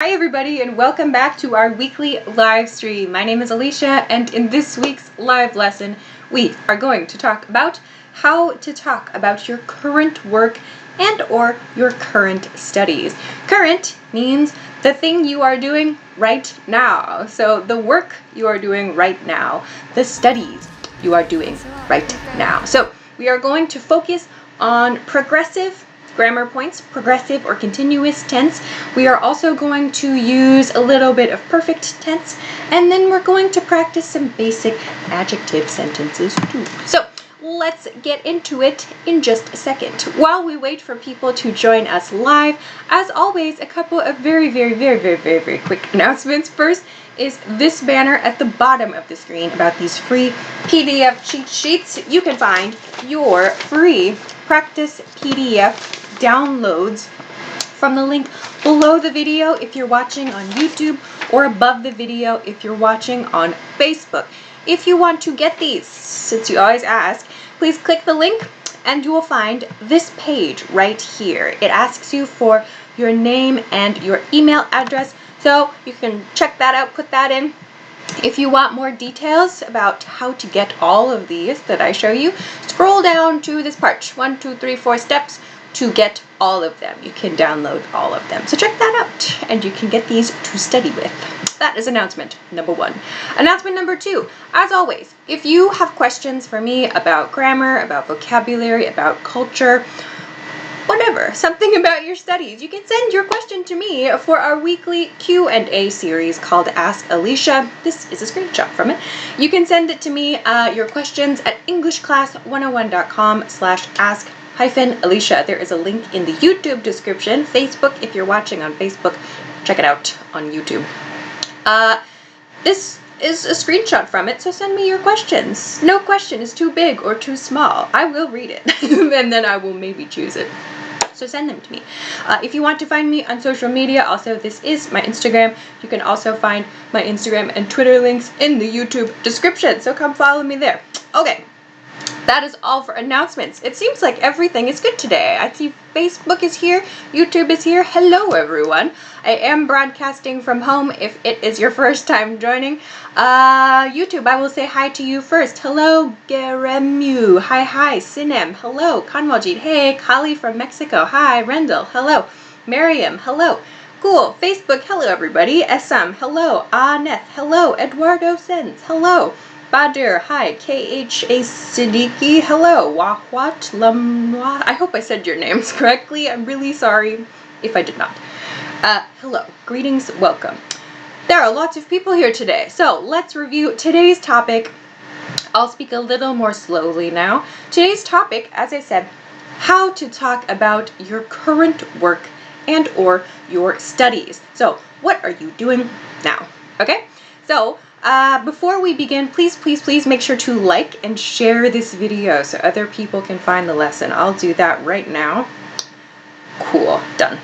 Hi everybody and welcome back to our weekly live stream. My name is Alicia and in this week's live lesson we are going to talk about how to talk about your current work and or your current studies. Current means the thing you are doing right now. So the work you are doing right now, the studies you are doing right now. So we are going to focus on progressive grammar points, progressive or continuous tense. We are also going to use a little bit of perfect tense, and then we're going to practice some basic adjective sentences too. So let's get into it in just a second. While we wait for people to join us live, as always, a couple of very quick announcements. First is this banner at the bottom of the screen about these free PDF cheat sheets. You can find your free practice PDF downloads from the link below the video if you're watching on YouTube, or above the video if you're watching on Facebook. If you want to get these, since you always ask, please click the link and you will find this page right here. It asks you for your name and your email address, so you can check that out, put that in. If you want more details about how to get all of these that I show you, scroll down to this part. 1, 2, 3, 4 steps to get all of them. You can download all of them. So check that out and you can get these to study with. That is announcement number 1. Announcement number 2, as always, if you have questions for me about grammar, about vocabulary, about culture, whatever, something about your studies, you can send your question to me for our weekly Q&A series called Ask Alicia. This is a screenshot from it. You can send it to me, your questions, at englishclass101.com/ask-Alicia. There is a link in the YouTube description. Facebook, if you're watching on Facebook, check it out on YouTube. This is a screenshot from it, so send me your questions. No question is too big or too small. I will read it, and then I will maybe choose it. So send them to me. If you want to find me on social media, also this is my Instagram. You can also find my Instagram and Twitter links in the YouTube description, so come follow me there. Okay. That is all for announcements. It seems like everything is good today. I see Facebook is here, YouTube is here. Hello, everyone. I am broadcasting from home if it is your first time joining. YouTube, I will say hi to you first. Hello, Geremu. Hi, Sinem. Hello, Kanwaljit. Hey, Kali from Mexico. Hi, Rendell. Hello. Miriam. Hello. Cool. Facebook. Hello, everybody. Esam. Hello. Aneth. Hello. Eduardo Sens. Hello. Badir, hi. KHA Siddiqui, hello. Wahwat Lamwa. I hope I said your names correctly. I'm really sorry if I did not. Hello. Greetings, welcome. There are lots of people here today, so let's review today's topic. I'll speak a little more slowly now. Today's topic, as I said, how to talk about your current work and or your studies. So, what are you doing now? Okay? So, before we begin, please make sure to like and share this video so other people can find the lesson. I'll do that right now. Cool, done.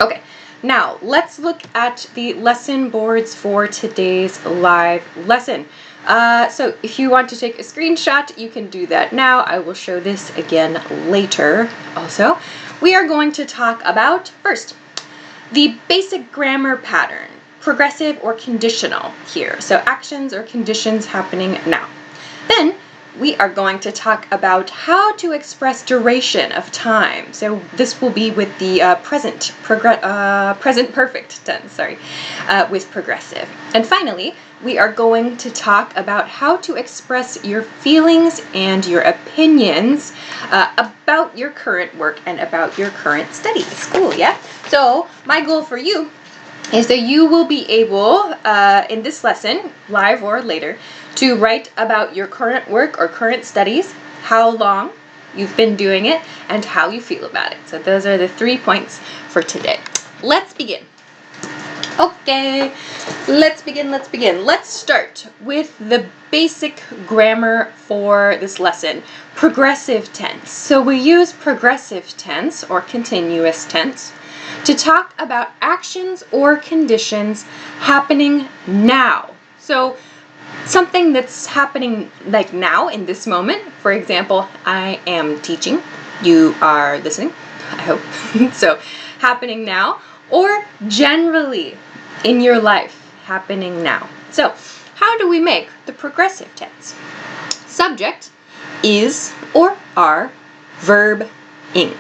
Okay, now let's look at the lesson boards for today's live lesson. So if you want to take a screenshot, you can do that now. I will show this again later also. We are going to talk about, first, the basic grammar pattern. Progressive or conditional here. So actions or conditions happening now. Then we are going to talk about how to express duration of time. So this will be with the present perfect tense, with progressive. And finally, we are going to talk about how to express your feelings and your opinions about your current work and about your current studies. Cool, yeah? So my goal for you is that you will be able, in this lesson, live or later, to write about your current work or current studies, how long you've been doing it, and how you feel about it. So those are the 3 points for today. Let's begin. Okay, let's begin. Let's start with the basic grammar for this lesson, progressive tense. So we use progressive tense or continuous tense to talk about actions or conditions happening now. So something that's happening like now in this moment. For example, I am teaching. You are listening, I hope. So happening now. or generally in your life, happening now. So, how do we make the progressive tense? Subject, is or are, verb, ing.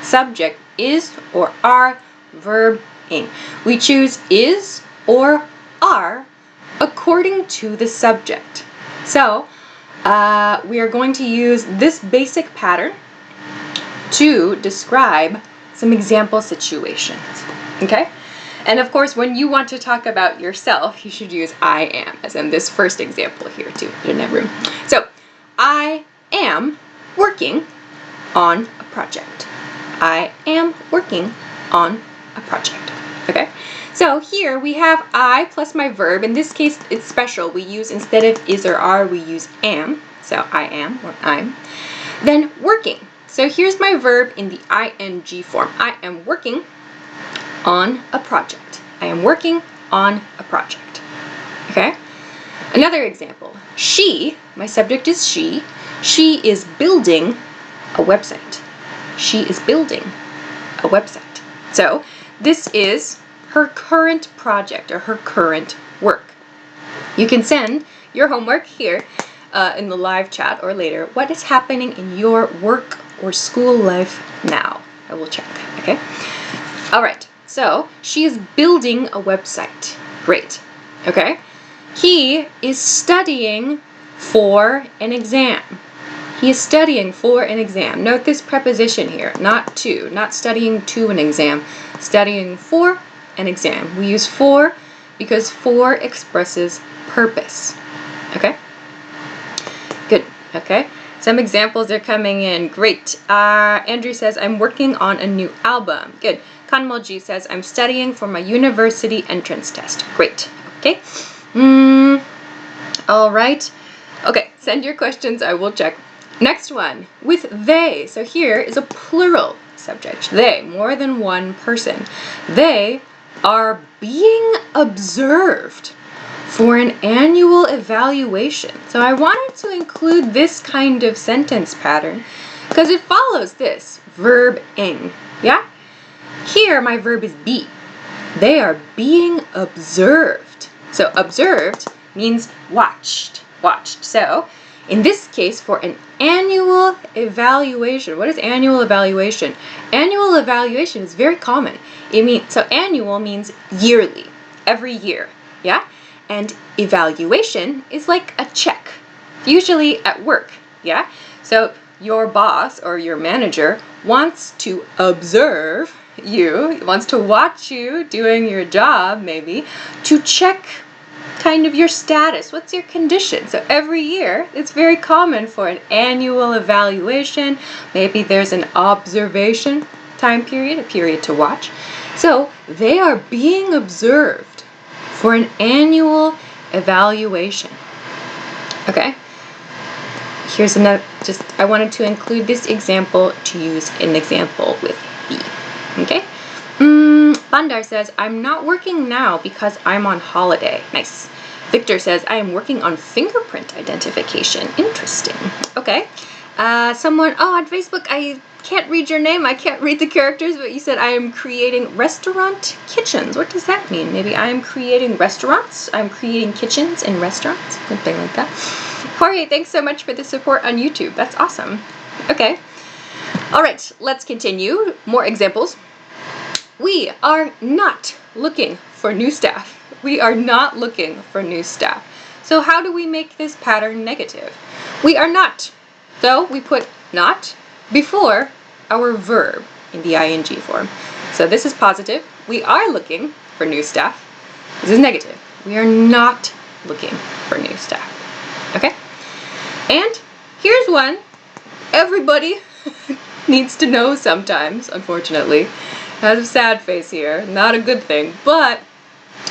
Subject, is or are, verb, ing. We choose is or are according to the subject. So, we are going to use this basic pattern to describe some example situations, okay? And of course, when you want to talk about yourself, you should use I am, as in this first example here too, in that room. So, I am working on a project. I am working on a project, okay? So here we have I plus my verb. In this case, it's special. We use, instead of is or are, we use am. So I am or I'm. Then working. So here's my verb in the ing form. I am working on a project. I am working on a project. Okay? Another example. She, my subject is she is building a website. She is building a website. So this is her current project or her current work. You can send your homework here in the live chat or later. What is happening in your work or school life now? I will check, okay? All right, so she is building a website. Great, okay? He is studying for an exam. He is studying for an exam. Note this preposition here, not to, not studying to an exam, studying for an exam. We use for because for expresses purpose. Okay? Good. Okay? Some examples are coming in. Great. Andrew says, I'm working on a new album. Good. Kanmolji says, I'm studying for my university entrance test. Great. Okay? All right. Okay. Send your questions. I will check. Next one. With they. So here is a plural subject. They. More than one person. They are being observed for an annual evaluation. So I wanted to include this kind of sentence pattern because it follows this verb ing. Yeah? Here my verb is be. They are being observed. So observed means watched. Watched. So in this case, for an annual evaluation, what is annual evaluation? Annual evaluation is very common. So annual means yearly, every year, yeah? And evaluation is like a check, usually at work, yeah? So your boss or your manager wants to observe you, wants to watch you doing your job, maybe, to check kind of your status. What's your condition? So every year, it's very common for an annual evaluation. Maybe there's an observation time period, a period to watch. So they are being observed for an annual evaluation. Okay? Here's another, I wanted to include this example to use an example with be. Okay? Bandar says, I'm not working now because I'm on holiday. Nice. Victor says, I am working on fingerprint identification. Interesting. Okay. Someone, on Facebook, I can't read your name. I can't read the characters, but you said I am creating restaurant kitchens. What does that mean? Maybe I am creating restaurants? I'm creating kitchens in restaurants? Something like that. Jorge, thanks so much for the support on YouTube. That's awesome. Okay. All right, let's continue. More examples. We are not looking for new staff. We are not looking for new staff. So how do we make this pattern negative? We are not. So we put not before our verb in the ing form. So this is positive. We are looking for new staff. This is negative. We are not looking for new staff. Okay? And here's one everybody needs to know sometimes, unfortunately. Has a sad face here. Not a good thing. But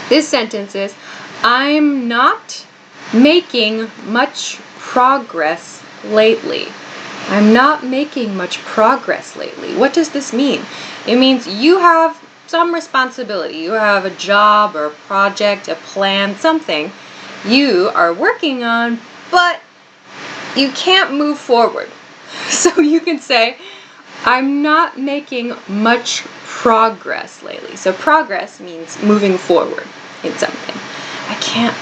this sentence is, I'm not making much progress lately. I'm not making much progress lately. What does this mean? It means you have some responsibility. You have a job or a project, a plan, something you are working on, but you can't move forward. So you can say, I'm not making much progress lately. So progress means moving forward in something. I can't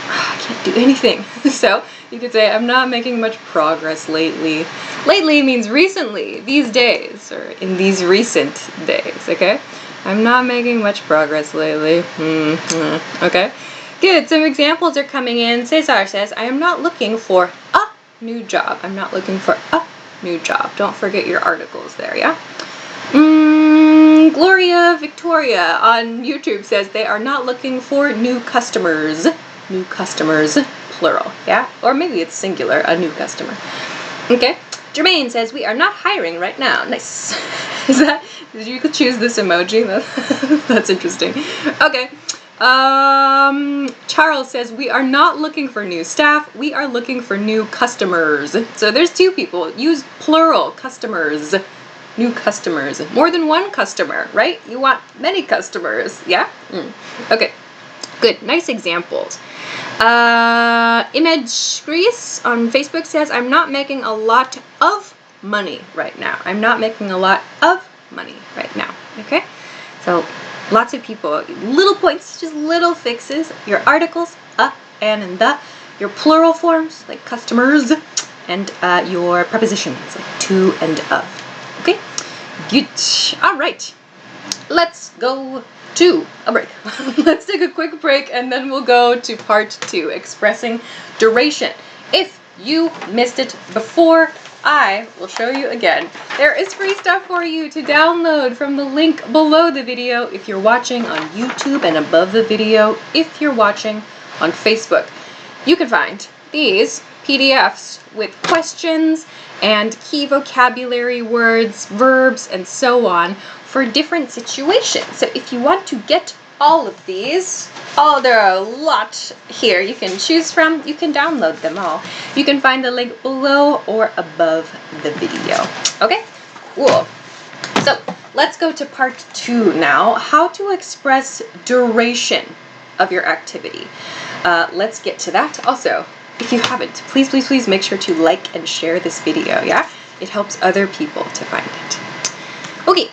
do anything. So you could say, I'm not making much progress lately. Lately means recently, these days, or in these recent days, okay? I'm not making much progress lately. Okay? Good, some examples are coming in. Cesar says, I am not looking for a new job. I'm not looking for a new job. Don't forget your articles there, yeah? Gloria Victoria on YouTube says they are not looking for new customers. New customers, plural, yeah? Or maybe it's singular, a new customer. Okay. Jermaine says we are not hiring right now. Nice. Did you choose this emoji? That's interesting. Okay. Charles says we are not looking for new staff. We are looking for new customers. So there's two people. Use plural, customers. New customers. More than one customer, right? You want many customers, yeah? Okay, good. Nice examples. Image Grease on Facebook says, I'm not making a lot of money right now. I'm not making a lot of money right now, okay? So lots of people, little points, just little fixes. Your articles, and the. Your plural forms, like customers, and your prepositions, like to and of. Okay, good. All right, let's go to a break. Let's take a quick break and then we'll go to part 2, expressing duration. If you missed it before, I will show you again. There is free stuff for you to download from the link below the video if you're watching on YouTube, and above the video if you're watching on Facebook. You can find these PDFs with questions and key vocabulary words, verbs, and so on for different situations. So if you want to get all of these, there are a lot here you can choose from. You can download them all. You can find the link below or above the video. Okay, cool. So let's go to part 2 now. How to express duration of your activity. Let's get to that. Also, if you haven't, please, please, please make sure to like and share this video, yeah? It helps other people to find it. Okay,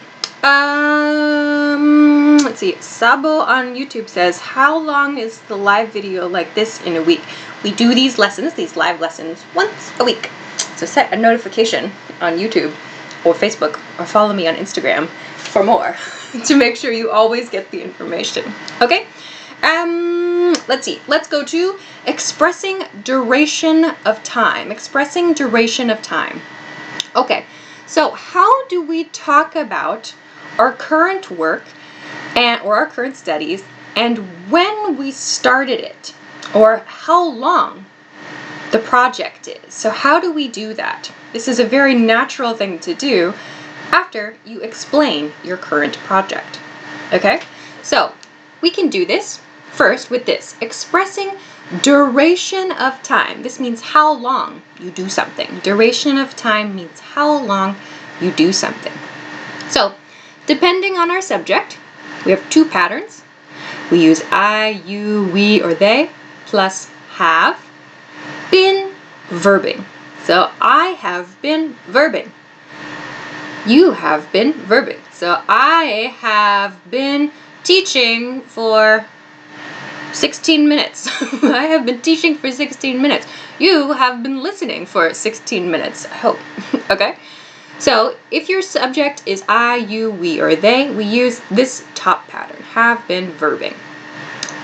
let's see. Sabo on YouTube says, how long is the live video like this in a week? We do these live lessons, once a week. So set a notification on YouTube or Facebook, or follow me on Instagram for more to make sure you always get the information. Okay? Let's see. Let's go to expressing duration of time. Expressing duration of time. Okay. So how do we talk about our current work or our current studies and when we started it, or how long the project is? So how do we do that? This is a very natural thing to do after you explain your current project. Okay? So we can do this first with this, expressing duration of time. This means how long you do something. Duration of time means how long you do something. So, depending on our subject, we have 2 patterns. We use I, you, we, or they, plus have been verbing. So, I have been verbing. You have been verbing. So, I have been teaching for 16 minutes. I have been teaching for 16 minutes. You have been listening for 16 minutes, I hope. Okay? So if your subject is I, you, we, or they, we use this top pattern, have been verbing.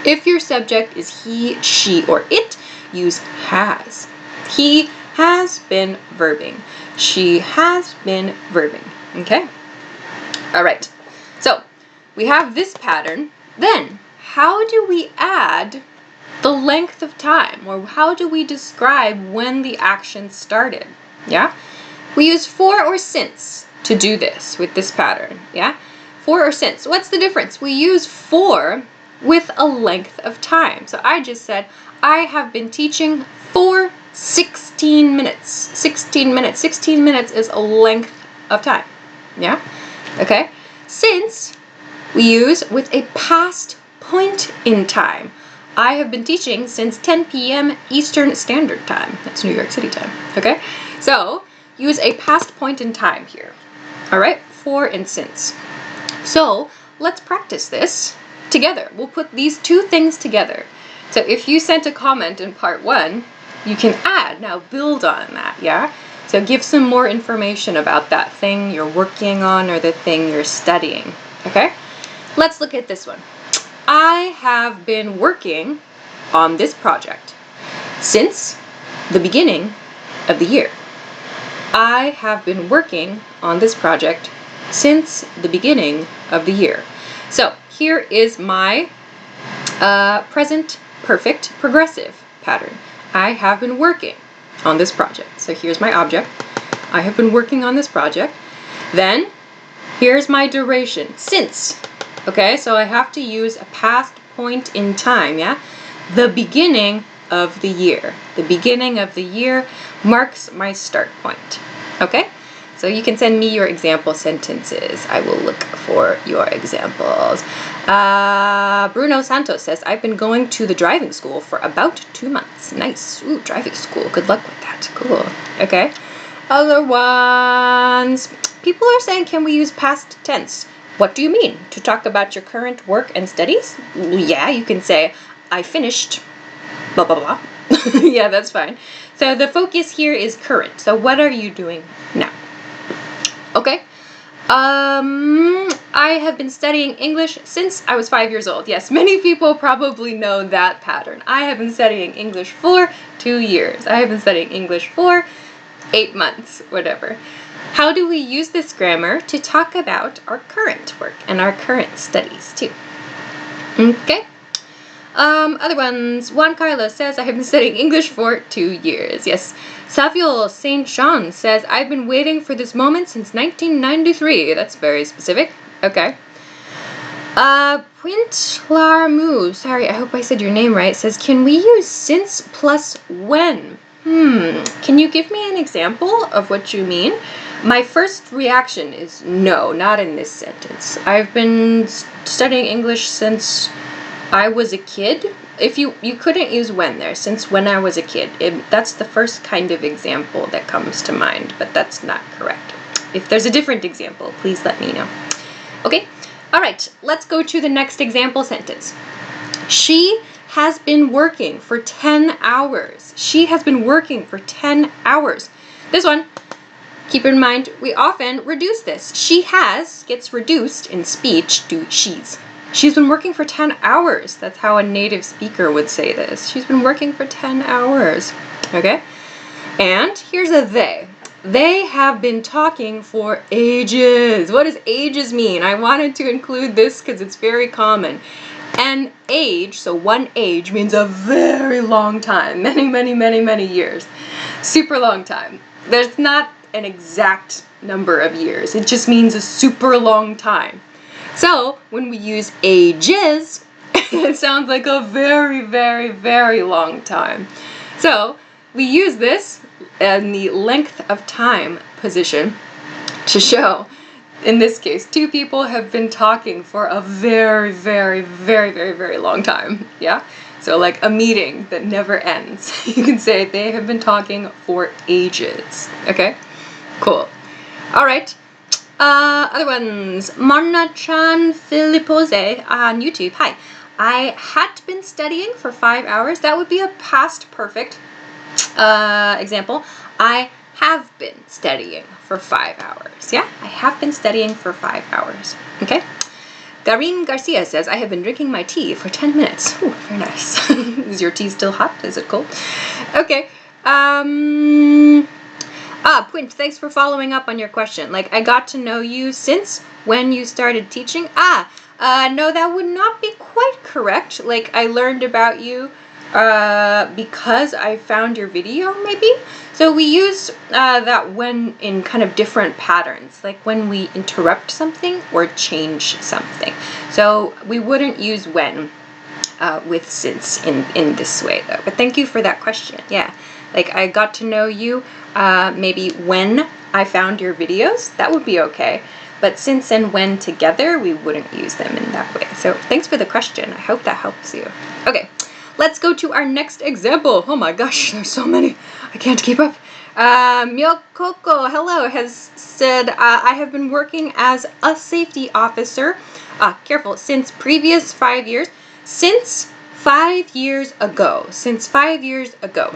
If your subject is he, she, or it, use has. He has been verbing. She has been verbing. Okay? All right. So we have this pattern. Then how do we add the length of time, or how do we describe when the action started? Yeah? We use for or since to do this with this pattern. Yeah? For or since. What's the difference? We use for with a length of time. So I just said, I have been teaching for 16 minutes. 16 minutes. 16 minutes is a length of time. Yeah? Okay? Since we use with a past point in time. I have been teaching since 10 p.m. Eastern Standard Time. That's New York City time. Okay? So, use a past point in time here. Alright? For and since. So, let's practice this together. We'll put these two things together. So if you sent a comment in part 1, you can add, now build on that, yeah? So give some more information about that thing you're working on or the thing you're studying, okay? Let's look at this one. I have been working on this project since the beginning of the year. I have been working on this project since the beginning of the year. So here is my present perfect progressive pattern. I have been working on this project. So here's my object. I have been working on this project. Then here's my duration, since. Okay, so I have to use a past point in time, yeah? The beginning of the year. The beginning of the year marks my start point. Okay? So you can send me your example sentences. I will look for your examples. Bruno Santos says, I've been going to the driving school for about 2 months. Nice. Ooh, driving school. Good luck with that. Cool. Okay. Other ones. People are saying, can we use past tense? What do you mean? To talk about your current work and studies? Yeah, you can say, I finished, blah, blah, blah. Yeah, that's fine. So the focus here is current. So what are you doing now? Okay. I have been studying English since I was 5 years old. Yes, many people probably know that pattern. I have been studying English for 2 years. I have been studying English for 8 months, whatever. How do we use this grammar to talk about our current work and our current studies too? Okay. Other ones. Juan Carlos says, I have been studying English for 2 years. Yes. Samuel St. John says, I've been waiting for this moment since 1993. That's very specific. Okay. Puintlarmu, sorry, I hope I said your name right, says, can we use since plus when? Can you give me an example of what you mean? My first reaction is no, not in this sentence. I've been studying English since I was a kid. If you couldn't use when there, since when I was a kid. That's the first kind of example that comes to mind, but that's not correct. If there's a different example, please let me know. Okay, all right, let's go to the next example sentence. She has been working for 10 hours. She has been working for 10 hours. This one, keep in mind, we often reduce this. She has gets reduced in speech to she's. She's been working for 10 hours. That's how a native speaker would say this. She's been working for 10 hours. Okay? And here's a they. They have been talking for ages. What does ages mean? I wanted to include this because it's very common. An age, so one age, means a very long time. Many, many, many, many years. Super long time. There's not an exact number of years. It just means a super long time. So when we use ages, it sounds like a very, very, very long time. So we use this in the length of time position to show, in this case, two people have been talking for a very, very, very, very, very long time. Yeah? So like a meeting that never ends. You can say they have been talking for ages. Okay? Cool. All right. Other ones. Marna-chan Filipose on YouTube. Hi. I had been studying for 5 hours. That would be a past perfect example. I have been studying for 5 hours. Yeah? I have been studying for 5 hours. Okay? Garin Garcia says, I have been drinking my tea for 10 minutes. Ooh, very nice. Is your tea still hot? Is it cold? Okay. Puint, thanks for following up on your question. Like, I got to know you since when you started teaching. No, that would not be quite correct. Like, I learned about you because I found your video, maybe? So we use that when in kind of different patterns, like when we interrupt something or change something. So we wouldn't use when with since in this way, though. But thank you for that question. Yeah. Like, I got to know you maybe when I found your videos. That would be okay. But since and when together, we wouldn't use them in that way. So thanks for the question. I hope that helps you. Okay, let's go to our next example. Oh my gosh, there's so many. I can't keep up. Myokoko, hello, has said, I have been working as a safety officer Careful, since previous 5 years, since 5 years ago, since 5 years ago.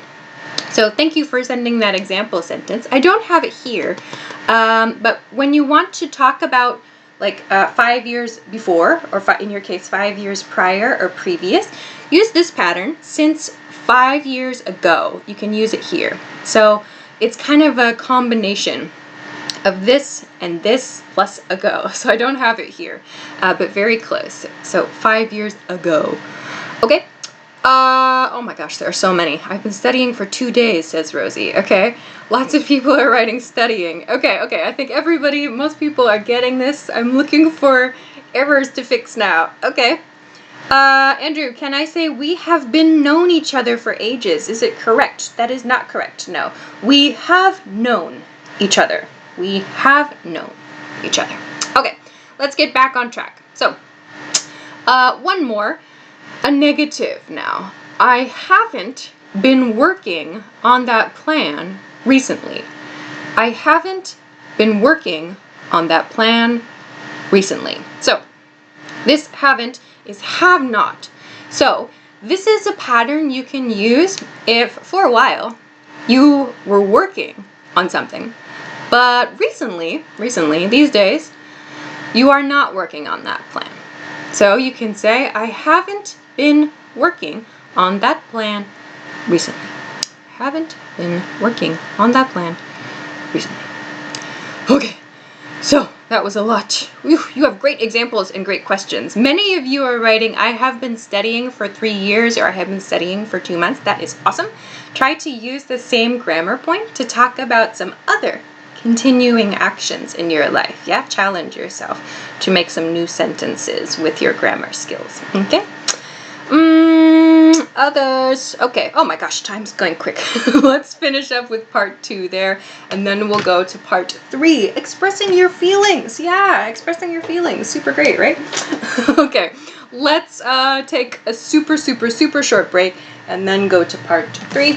So thank you for sending that example sentence. I don't have it here, but when you want to talk about like 5 years before, or in your case 5 years prior or previous, use this pattern, since 5 years ago. You can use it here. So it's kind of a combination of this and this plus ago. So I don't have it here, but very close. So 5 years ago. Okay. Oh my gosh, there are so many. I've been studying for 2 days, says Rosie. Okay, lots of people are writing studying. Okay, I think most people are getting this. I'm looking for errors to fix now. Okay. Andrew, can I say we have been known each other for ages? Is it correct? That is not correct. No. We have known each other. We have known each other. Okay, let's get back on track. So, one more. A negative now. I haven't been working on that plan recently. I haven't been working on that plan recently. So this haven't is have not. So this is a pattern you can use if for a while you were working on something, but recently, these days, you are not working on that plan. So you can say, I haven't been working on that plan recently. Haven't been working on that plan recently. Okay, so that was a lot. Whew, you have great examples and great questions. Many of you are writing, I have been studying for 3 years, or I have been studying for 2 months. That is awesome. Try to use the same grammar point to talk about some other continuing actions in your life. Yeah, challenge yourself to make some new sentences with your grammar skills. Okay. Others. Okay. Oh my gosh, time's going quick. Let's finish up with part 2 there, and then we'll go to part 3, expressing your feelings. Yeah, expressing your feelings. Super great, right? Okay. Let's take a super short break and then go to part 3.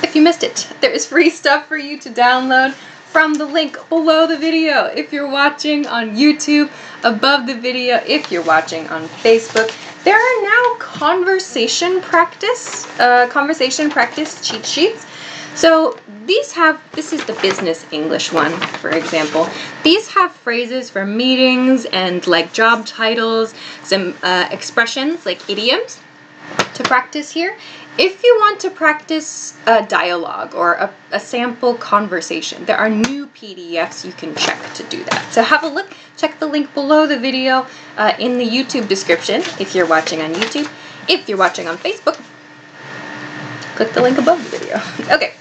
If you missed it, there is free stuff for you to download from the link below the video. If you're watching on YouTube, above the video. If you're watching on Facebook, there are now conversation practice cheat sheets. So this is the business English one, for example. These have phrases for meetings and like job titles, some expressions like idioms to practice here. If you want to practice a dialogue or a sample conversation, there are new PDFs you can check to do that. So have a look, check the link below the video in the YouTube description if you're watching on YouTube. If you're watching on Facebook, click the link above the video. Okay,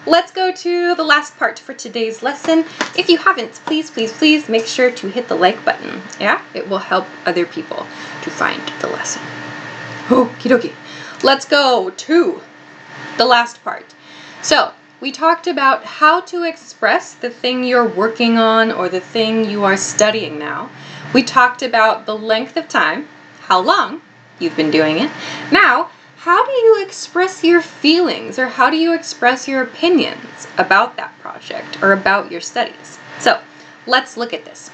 let's go to the last part for today's lesson. If you haven't, please make sure to hit the like button. Yeah, it will help other people to find the lesson. Okie dokie. Let's go to the last part. So we talked about how to express the thing you're working on or the thing you are studying now. We talked about the length of time, how long you've been doing it. Now, how do you express your feelings or how do you express your opinions about that project or about your studies? So let's look at this.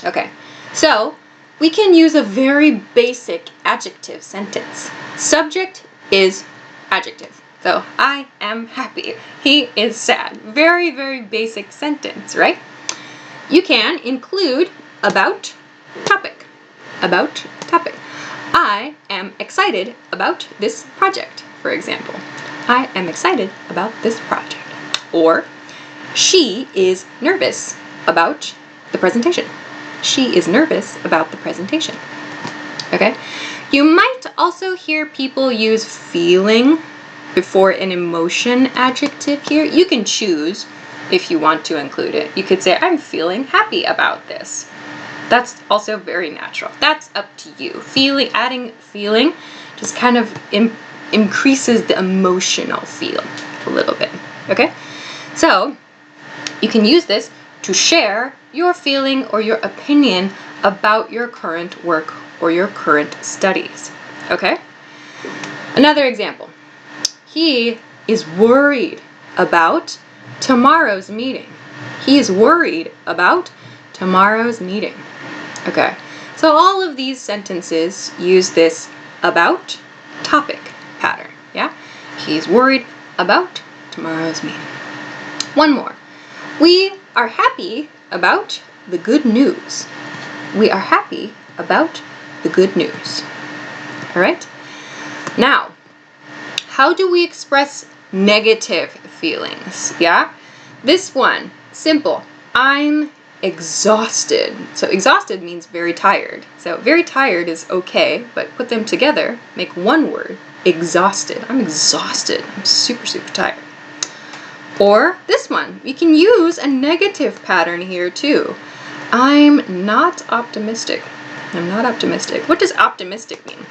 Okay, so we can use a very basic adjective sentence. Subject is adjective. So, I am happy. He is sad. Very basic sentence, right? You can include about topic. About topic. I am excited about this project, for example. I am excited about this project. Or, she is nervous about the presentation. She is nervous about the presentation. Okay? You might also hear people use feeling before an emotion adjective here. You can choose if you want to include it. You could say, I'm feeling happy about this. That's also very natural. That's up to you. Adding feeling just kind of increases the emotional feel a little bit. Okay? So, you can use this to share your feeling or your opinion about your current work or your current studies. Okay? Another example. He is worried about tomorrow's meeting. He is worried about tomorrow's meeting. Okay? So all of these sentences use this about topic pattern, yeah? He's worried about tomorrow's meeting. One more. We are happy about the good news. We are happy about the good news. All right? Now, how do we express negative feelings? Yeah? This one, simple. I'm exhausted. So exhausted means very tired. So very tired is okay, but put them together, make one word, exhausted. I'm exhausted. I'm super, super tired. Or this one, we can use a negative pattern here too. I'm not optimistic. I'm not optimistic. What does optimistic mean?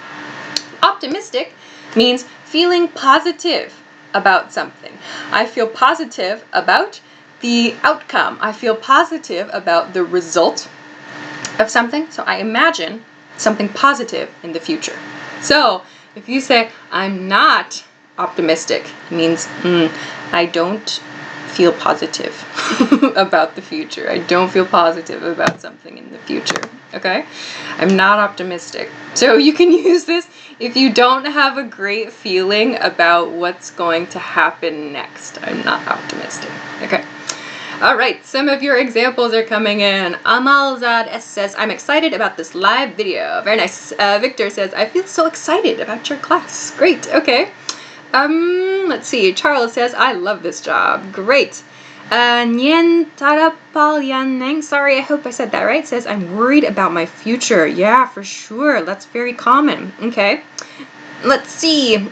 Optimistic means feeling positive about something. I feel positive about the outcome. I feel positive about the result of something. So I imagine something positive in the future. So if you say, I'm not optimistic, it means I don't feel positive about the future. I don't feel positive about something in the future. Okay? I'm not optimistic. So you can use this if you don't have a great feeling about what's going to happen next. I'm not optimistic. Okay? All right, some of your examples are coming in. Amalzad S says, I'm excited about this live video. Very nice. Victor says, I feel so excited about your class. Great, okay. Let's see. Charles says, I love this job. Great. Nyen Tarapalyaneng, sorry, I hope I said that right, says, I'm worried about my future. Yeah, for sure. That's very common. Okay. Let's see.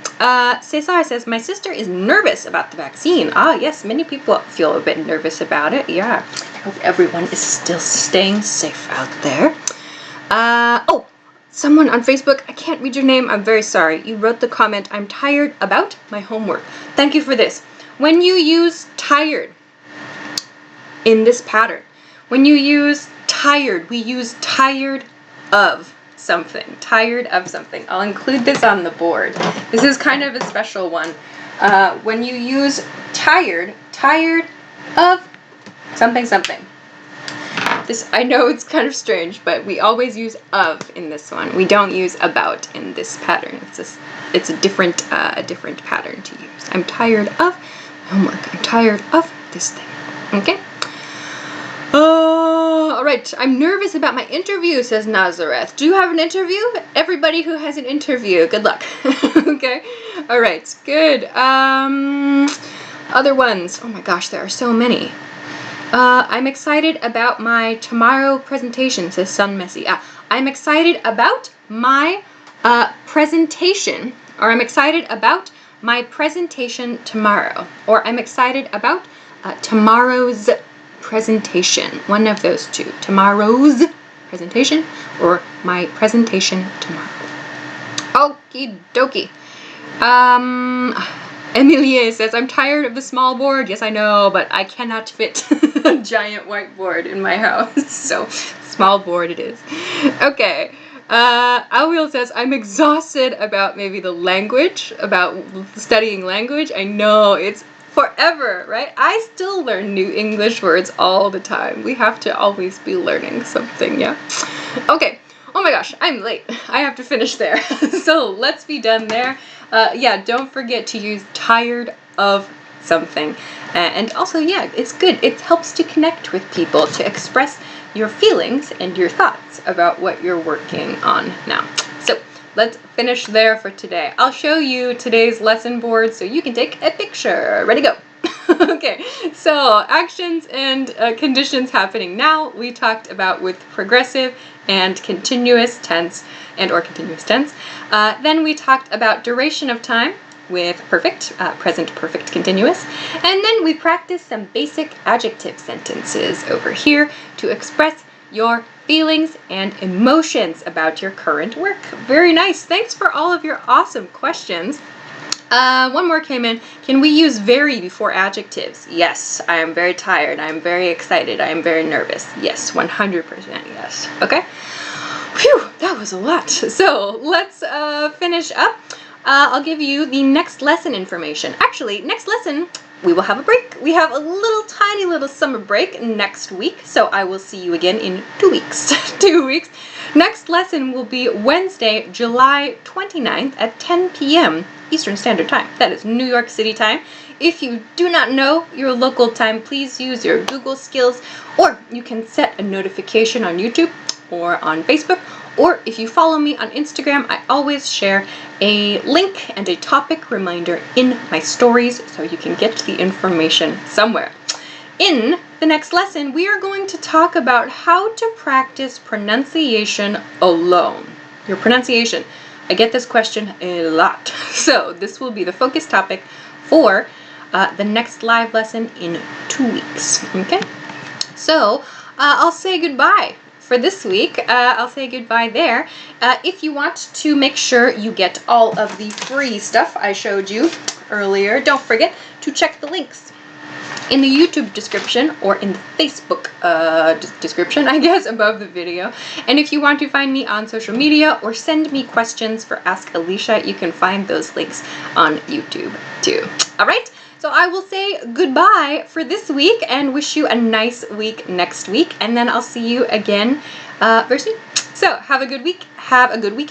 Cesar says, my sister is nervous about the vaccine. Ah, yes, many people feel a bit nervous about it. Yeah. I hope everyone is still staying safe out there. Oh, someone on Facebook, I can't read your name. I'm very sorry. You wrote the comment, I'm tired about my homework. Thank you for this. When you use tired in this pattern, when you use tired, we use tired of something. Tired of something. I'll include this on the board. This is kind of a special one. When you use tired of something, something. This, I know it's kind of strange, but we always use of in this one. We don't use about in this pattern. It's a different pattern to use. I'm tired of homework. I'm tired of this thing. Okay? All right. I'm nervous about my interview, says Nazareth. Do you have an interview? Everybody who has an interview, good luck. Okay? All right. Good. Other ones. Oh my gosh, there are so many. I'm excited about my tomorrow presentation, says Sun Messi. I'm excited about my presentation, or I'm excited about my presentation tomorrow, or I'm excited about tomorrow's presentation. One of those two. Tomorrow's presentation or my presentation tomorrow. Okie dokie. Emilie says, I'm tired of the small board. Yes, I know, but I cannot fit a giant whiteboard in my house. So, small board it is. Okay. Alwil says, I'm exhausted about maybe the language, about studying language. I know, it's forever, right? I still learn new English words all the time. We have to always be learning something, yeah? Okay. Oh my gosh, I'm late. I have to finish there. So let's be done there. Yeah, don't forget to use tired of something. And also, yeah, it's good. It helps to connect with people, to express your feelings and your thoughts about what you're working on now. So let's finish there for today. I'll show you today's lesson board so you can take a picture. Ready, go. Okay, so actions and conditions happening now we talked about with progressive and continuous tense or continuous tense. Then we talked about duration of time with perfect, present perfect continuous. And then we practiced some basic adjective sentences over here to express your feelings and emotions about your current work. Very nice. Thanks for all of your awesome questions. One more came in. Can we use very before adjectives? Yes, I am very tired. I am very excited. I am very nervous. Yes, 100% yes. Okay? Phew, that was a lot. So let's finish up. I'll give you the next lesson information. Actually, next lesson we will have a break. We have a little tiny little summer break next week, so I will see you again in 2 weeks. 2 weeks. Next lesson will be Wednesday, July 29th at 10 p.m. Eastern Standard Time. That is New York City time. If you do not know your local time, please use your Google skills, or you can set a notification on YouTube or on Facebook, or if you follow me on Instagram, I always share a link and a topic reminder in my stories so you can get the information somewhere. In the next lesson, we are going to talk about how to practice pronunciation alone. Your pronunciation. I get this question a lot. So this will be the focus topic for the next live lesson in 2 weeks. Okay? So I'll say goodbye for this week. I'll say goodbye there. If you want to make sure you get all of the free stuff I showed you earlier, don't forget to check the links in the YouTube description or in the Facebook description, I guess, above the video. And if you want to find me on social media or send me questions for Ask Alicia, you can find those links on YouTube too. All right? So I will say goodbye for this week and wish you a nice week next week. And then I'll see you again very soon. So have a good week. Have a good weekend.